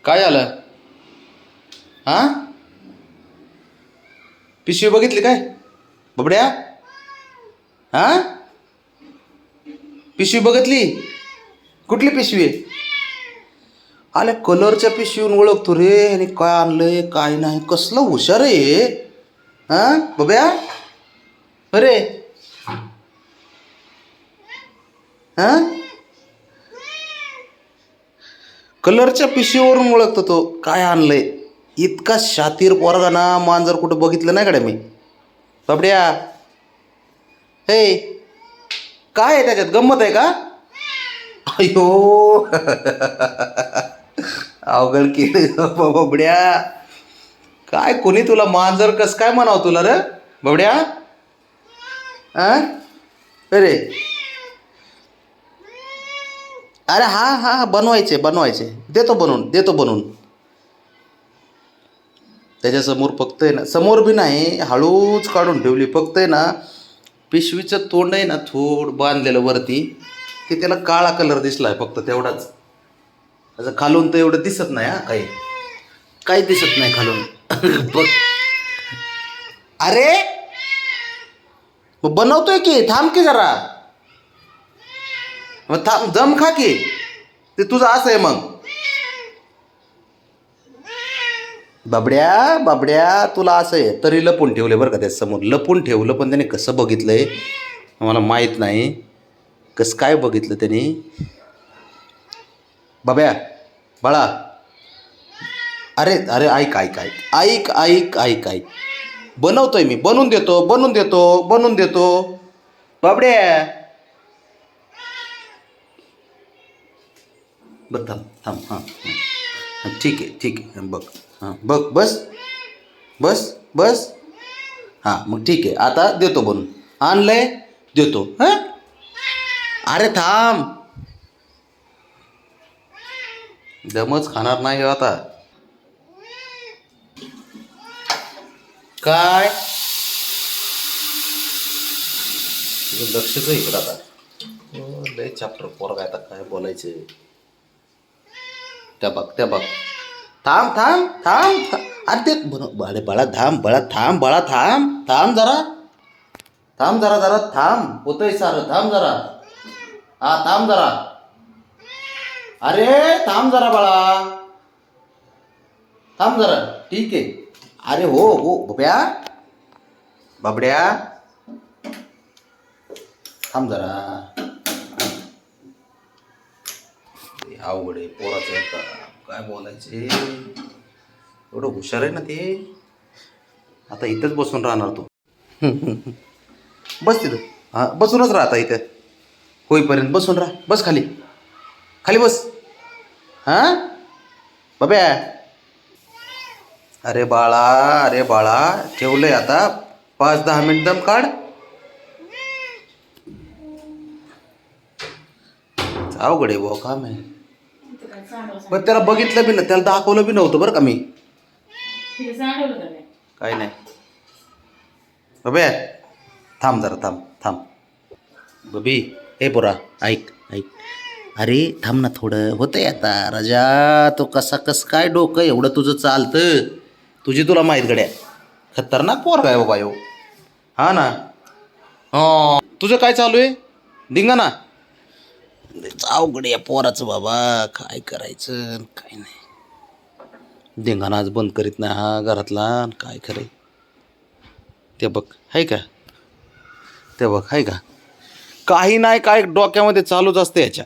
काय झालं? हा, पिशवी बघितली काय बबड्या? हा, पिशवी बघितली? कुठली पिशवी आहे? आले कलरच्या पिशवीहून ओळखतो रे. आणि काय आणलंय काय नाही, कसलं हुशार आहे. हा बब्या, अरे हा, कलरच्या पिशवीवरून ओळखतो तो काय आणलंय. इतका शातीर पोरगा ना, मांजर कुठं बघितलं नाही कडे मी. बबड्या, हे काय आहे त्याच्यात, गंमत आहे का? अयो अवघड केलं बबड्या. काय कोणी तुला मांजर कस काय म्हणाव तुला रे बबड्या? हा, अरे अरे हा हा, बनवायचे बनवायचे, देतो बनवून, देतो बनवून. त्याच्यासमोर फक्त आहे ना, समोर बी नाही, हळूच काढून ठेवली. फक्त आहे ना, पिशवीचं तोंड आहे ना थोडं बांधलेलं वरती, की त्याला काळा कलर दिसलाय फक्त तेवढाच. असं खालून तर एवढं दिसत नाही. हा, काही दिसत नाही खालून. बघ, अरे मग बनवतोय की, थांब की जरा. मग थांब, जम खा की. ते तुझं असं आहे मग. बाबड्या बाबड्या, तुला असं आहे तरी लपून ठेवले बरं का त्याच्यासमोर. लपून ठेवलं, पण त्याने कसं बघितलंय मला माहीत नाही. कसं काय बघितलं त्याने. बाब्या, बाळा, अरे अरे, ऐक ऐक ऐक ऐक ऐक ऐक ऐक, बनवतोय मी, बनवून देतो, बनवून देतो, बनवून देतो. बाबड्या, बरं थांब थांब, हां हां, ठीक आहे ठीक आहे, बघ, हां बघ, बस बस बस. हां मग ठीक आहे, आता देतो बनवून. आणलंय, देतो. हां, अरे थांब, दमच खाणार नाही हो आता. काय तुझं लक्षच आहे इकडं आता. लय चॅप्टर पोरगा आता, काय बोलायचं. त्या बघ, त्या बघ, थांब थांब थांब अरे ते बाळे बाळा, थांब बाळा, थांब बाळा, थांब थांब जरा, थांब जरा जरा थांब, होतंय सारं, थांब जरा. हा थांब जरा, अरे थांब जरा बाळा, थांब जरा, ठीक आहे. अरे हो हो बब्या, बाबड्या, थांब जरा. अवघड आहे पोराचं आता, काय बोलायचे. एवढं हुशार आहे ना ते. आता इथंच बसून राहणार तू. बस तिथं, हां बसूनच राहता इथं होईपर्यंत. बसून राहा, बस खाली, खाली बस. हां बब्या, अरे बाळा, अरे बाळा, ठेवलंय आता. 5-10 मिनिट दम काढ. अवघड आहे बुवा काम आहे. पण त्याला बघितलं बी ना, त्याला दाखवलं बी नव्हतं बरं का मी. काही नाही बब्या, थांब जरा, थांब थांब. बबी, हे पोरा, ऐक ऐक, अरे थांब ना थोडं, होतंय आता. राजा, तो कसं काय डोकं एवढं तुझं चालतं, तुझी तुला माहीत गड्या. खतरनाक पोरगा आहे बाबा ह्यो. हा ना. हो, तुझं काय चालू आहे धिंगाणा? अवघड या पोराचं बाबा, काय करायचं काय नाही. धिंगाणा आज बंद करीत नाही हा घरातला, काय खरंय. ते बघ आहे का, ते बघ आहे का, काही नाही काय डोक्यामध्ये चालूच असते याच्या.